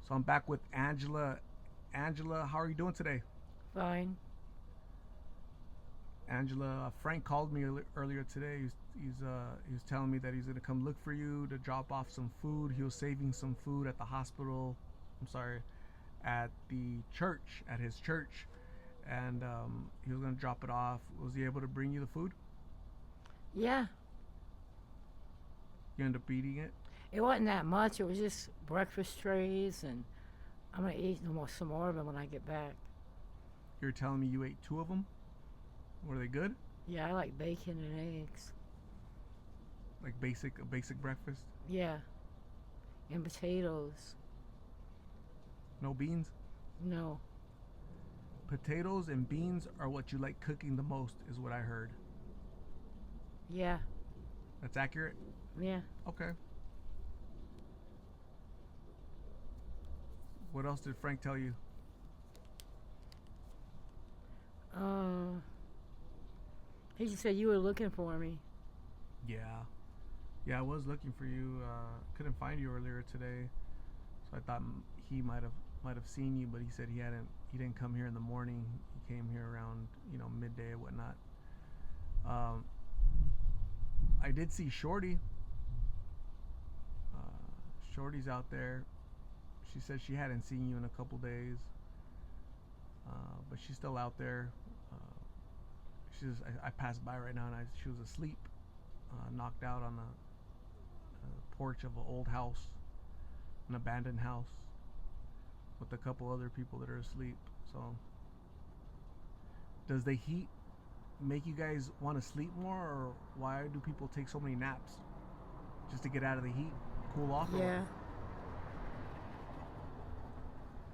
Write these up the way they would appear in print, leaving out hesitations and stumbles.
So I'm back with Angela. Angela, how are you doing today? Fine. Angela, Frank called me earlier today. He was telling me that he's gonna come look for you to drop off some food. He was saving some food at the hospital. I'm sorry, at the church, at his church, and he was gonna drop it off. Was he able to bring you the food? Yeah, You end up eating it. it wasn't that much. It was just breakfast trays, and I'm gonna eat some more of them when I get back. You're telling me you ate two of them. Were they good? Yeah, I like bacon and eggs. Like a basic breakfast. Yeah, and potatoes. No beans. No. Potatoes and beans are what you like cooking the most, is what I heard. Yeah, That's accurate. yeah. Okay. What else did Frank tell you? Uh, he just said you were looking for me. Yeah. Yeah, I was looking for you. Couldn't find you earlier today, so I thought he might have seen you, but he said he hadn't. He didn't come here in the morning. He came here around midday or whatnot. Um, I did see Shorty. Shorty's out there. She said she hadn't seen you in a couple days, but she's still out there. Uh, I passed by right now and she was asleep, knocked out on the porch of an old house, an abandoned house, with a couple other people that are asleep. So, does the heat make you guys want to sleep more, or why do people take so many naps? Just to get out of the heat, cool off, or what? Yeah.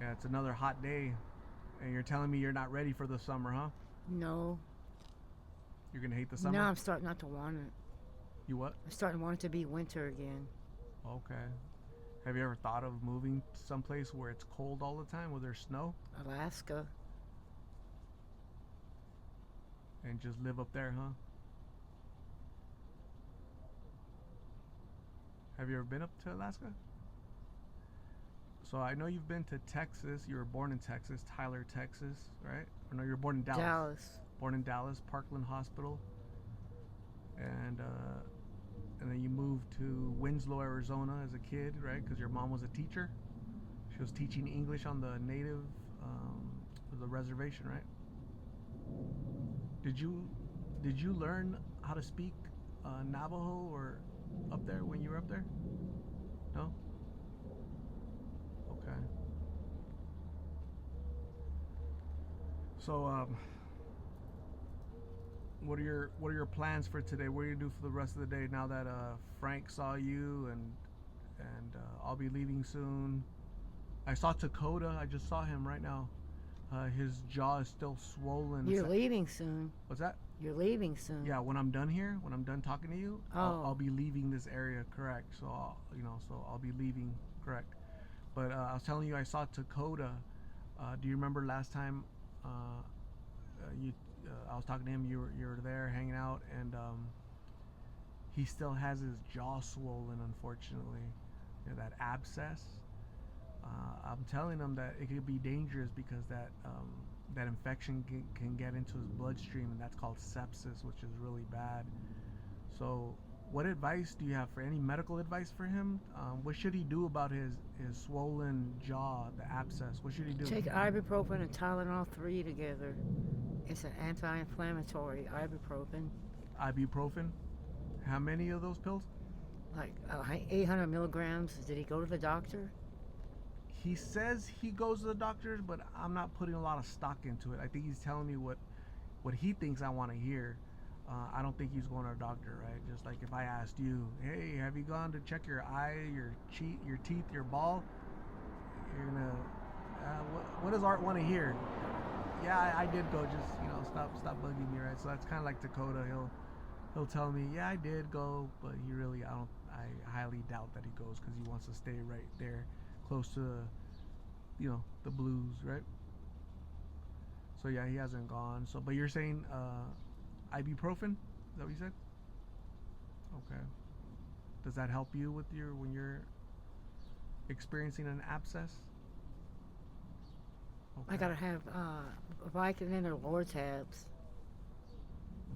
Yeah, it's another hot day, and you're telling me you're not ready for the summer, huh? No. You're gonna hate the Now summer. I'm starting not to want it. You what? I'm starting to want it to be winter again. Okay. Have you ever thought of moving someplace where it's cold all the time, where there's snow, Alaska. and just live up there, huh? Have you ever been up to Alaska? So I know you've been to Texas. You were born in Texas, Tyler, Texas, right? Or no, you were born in Dallas. Dallas. Born in Dallas, Parkland Hospital, and then you moved to Winslow, Arizona, as a kid, right? Because your mom was a teacher. She was teaching English on the native, the reservation, right? Did you did you learn how to speak Navajo or up there when you were up there? No. Okay. So what are your plans for today? What do you do for the rest of the day now that Frank saw you, and I'll be leaving soon. I saw Dakota. I just saw him right now. His jaw is still swollen. You're leaving soon. What's that? You're leaving soon. Yeah, when I'm done here, when I'm done talking to you, I'll Oh. be leaving this area. Correct. So I'll be leaving. Correct. But I was telling you, I saw Dakota. Do you remember last time? You, I was talking to him. You were there hanging out, and he still has his jaw swollen. Unfortunately, that abscess. I'm telling him that it could be dangerous because that infection can get into his bloodstream, and that's called sepsis, which is really bad. So, what advice do you have for any medical advice for him? What should he do about his swollen jaw, the abscess? What should he do? Take ibuprofen and Tylenol 3 together. It's an anti-inflammatory ibuprofen. Ibuprofen. How many of those pills? Like 800 milligrams. Did he go to the doctor? He says he goes to the doctors, but I'm not putting a lot of stock into it. I think he's telling me what he thinks I want to hear. I don't think he's going to a doctor, right? Just like if I asked you, hey, have you gone to check your eye, your teeth, your ball? You're gonna, what does Art want to hear? Yeah, I did go. Just stop bugging me, right? So that's kind of like Dakota. He'll tell me, yeah, I did go, but I highly doubt that he goes because he wants to stay right there, close to the blues, right? So yeah, he hasn't gone. So, but you're saying ibuprofen? Is that what you said? Okay. Does that help you with when you're experiencing an abscess? I Okay. gotta have Vicodin or Lortabs.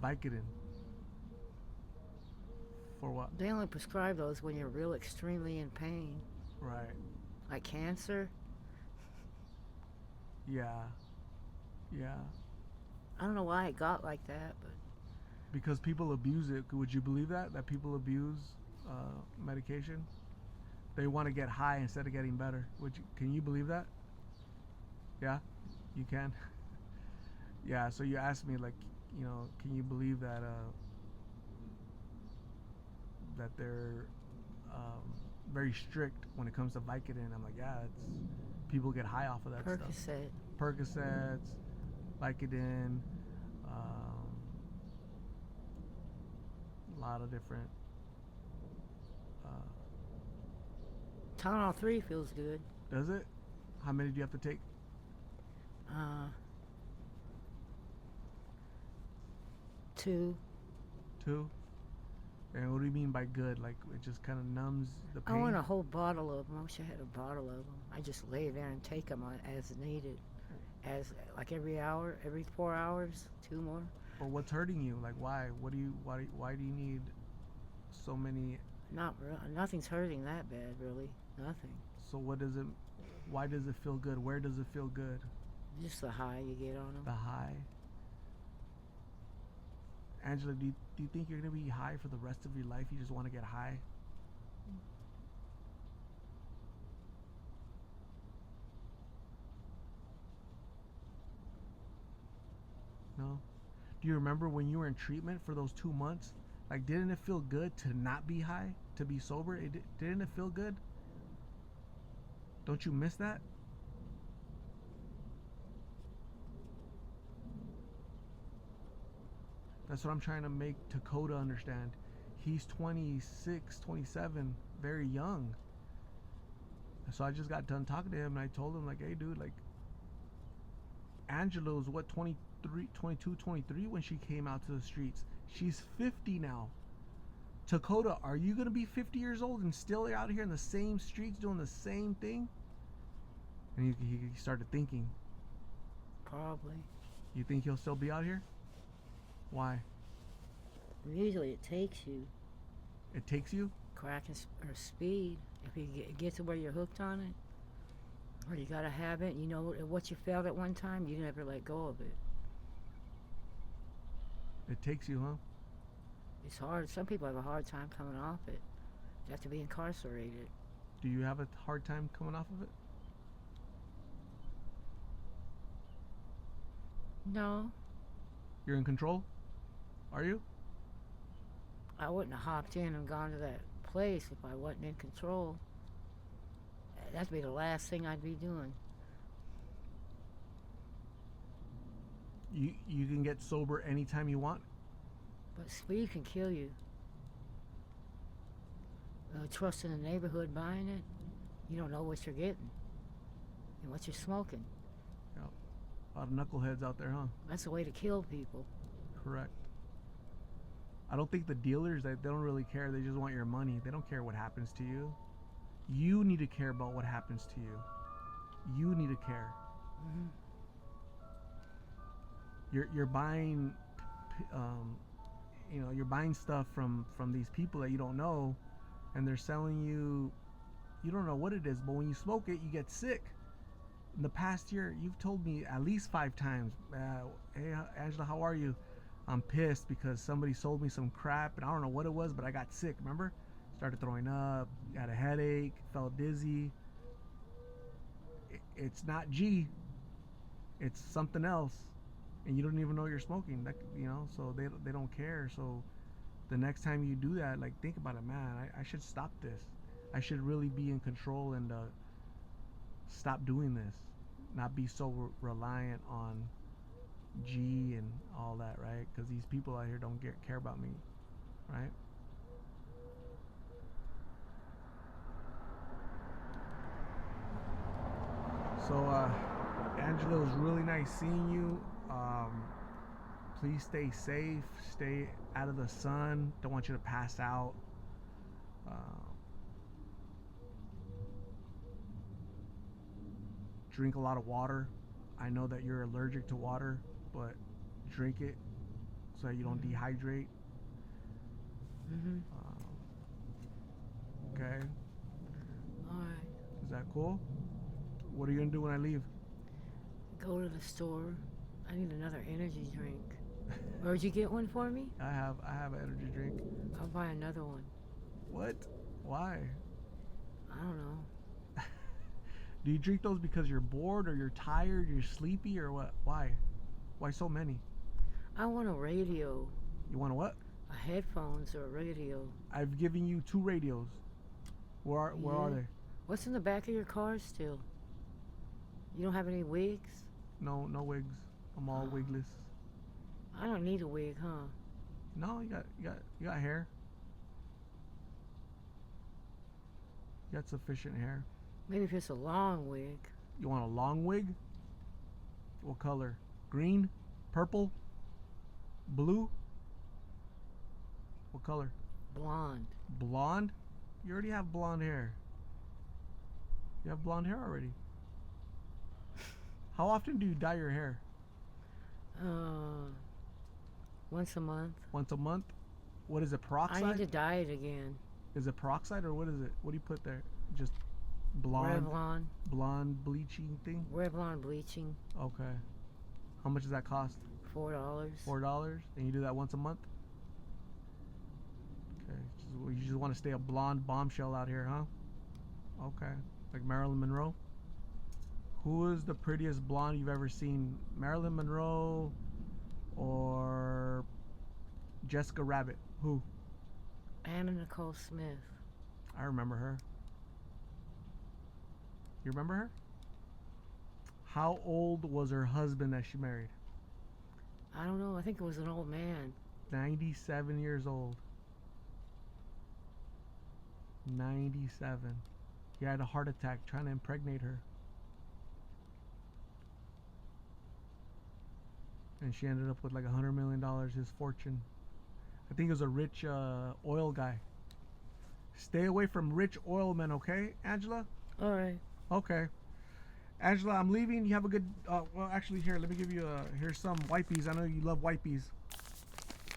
Vicodin. For what? They only prescribe those when you're real extremely in pain, Right. like cancer. Yeah. Yeah. I don't know why it got like that, but Because people abuse it. Would you believe that? That people abuse medication? They want to get high instead of getting better. Can you believe that? Yeah, you can. Yeah. So you asked me like, can you believe that that they're very strict when it comes to Vicodin? I'm like, yeah, it's people get high off of that stuff. Percocet. Percocets, Vicodin, a lot of different. Uh, Tylenol 3 feels good. does it? How many do you have to take? Uh, 2. Two. And what do you mean by good? Like it just kind of numbs the I pain? want a whole bottle of them. I wish I had a bottle of them. I just lay there and take them as needed. As like every hour, every 4 hours, 2 more. Or what's hurting you? Like why? Why do you need so many? Nothing's hurting that bad, really. Nothing. So what does it? Why does it feel good? Where does it feel good? Just the high you get on them. The high. Angela, do you think you're gonna be high for the rest of your life? You just want to get high? No. Do you remember when you were in treatment for those 2 months? Like, didn't it feel good to not be high, to be sober? Didn't it feel good? Don't you miss that? That's what I'm trying to make Dakota understand. He's 26, 27, very young. So I just got done talking to him and I told him, like, hey, dude, like, Angela's what, 23, 22, 23 when she came out to the streets. She's 50 now. Dakota, are you going to be 50 years old and still out here in the same streets doing the same thing? And he started thinking. Probably. You think he'll still be out here? Why? Usually it takes you It takes you? crack or speed. If you get to where you're hooked on it, or you got a habit, you know what you felt at one time, you never let go of it. It takes you, huh? It's hard. Some people have a hard time coming off it. You have to be incarcerated. Do you have a hard time coming off of it? No, You're in control? Are you? I wouldn't have hopped in and gone to that place if I wasn't in control. That'd be the last thing I'd be doing. You can get sober anytime you want? But speed can kill you. Trusting the neighborhood buying it, you don't know what you're getting and what you're smoking. Yep. A lot of knuckleheads out there, huh? That's a way to kill people. Correct. I don't think the dealers, they don't really care. They just want your money. They don't care what happens to you. You need to care about what happens to you. You need to care. Mm-hmm. You're buying, you're buying stuff from these people that you don't know, and they're selling you. You don't know what it is, but when you smoke it, you get sick. In the past year, you've told me at least 5 times, hey, Angela, how are you? I'm pissed because somebody sold me some crap, and I don't know what it was, but I got sick, remember? Started throwing up, got a headache, felt dizzy. It's not G, it's something else, and you don't even know you're smoking, so they don't care. So the next time you do that, like, think about it, man, I should stop this. I should really be in control and stop doing this, not be so reliant on G and all that, right? Because these people out here don't care about me, right? So Angela, it was really nice seeing you. Please stay safe, stay out of the sun, don't want you to pass out. Drink a lot of water. I know that you're allergic to water, but drink it so that you don't dehydrate. Mhm. Okay. All right. Is that cool? What are you gonna do when I leave? Go to the store. I need another energy drink. Or would you get one for me? I have an energy drink. I'll buy another one. What? Why? I don't know. Do you drink those because you're bored or you're tired, you're sleepy, or what? Why? Why so many? I want a radio. You want a what? A headphones or a radio. I've given you 2 radios. Where are Yeah. they? What's in the back of your car still? You don't have any wigs? No wigs. I'm all Oh. wigless. I don't need a wig, huh? No, you got hair. You got sufficient hair. Maybe if it's a long wig. You want a long wig? What color? Green? Purple? Blue? What color? Blonde. Blonde? You already have blonde hair. You have blonde hair already. How often do you dye your hair? Once a month. Once a month? What is it, peroxide? I need to dye it again. Is it peroxide or what is it? What do you put there? Just blonde? Revlon. Blonde bleaching thing? Revlon bleaching. Okay. How much does that cost? $4. $4? And you do that once a month? Okay. You just want to stay a blonde bombshell out here, huh? Okay. Like Marilyn Monroe? Who is the prettiest blonde you've ever seen? Marilyn Monroe or Jessica Rabbit? Who? Anna Nicole Smith. I remember her. You remember her? How old was her husband that she married? I don't know. I think it was an old man. 97 years old. 97. He had a heart attack trying to impregnate her. And she ended up with like $100 million, his fortune. I think he was a rich oil guy. Stay away from rich oil men, okay, Angela? All right. Okay. Angela, I'm leaving. You have a good... well, actually, here, let me give you... here's some wipies. I know you love wipies.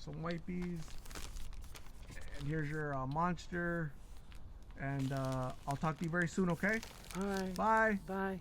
Some wipies. And here's your monster. And I'll talk to you very soon, okay? All right. Bye. Bye.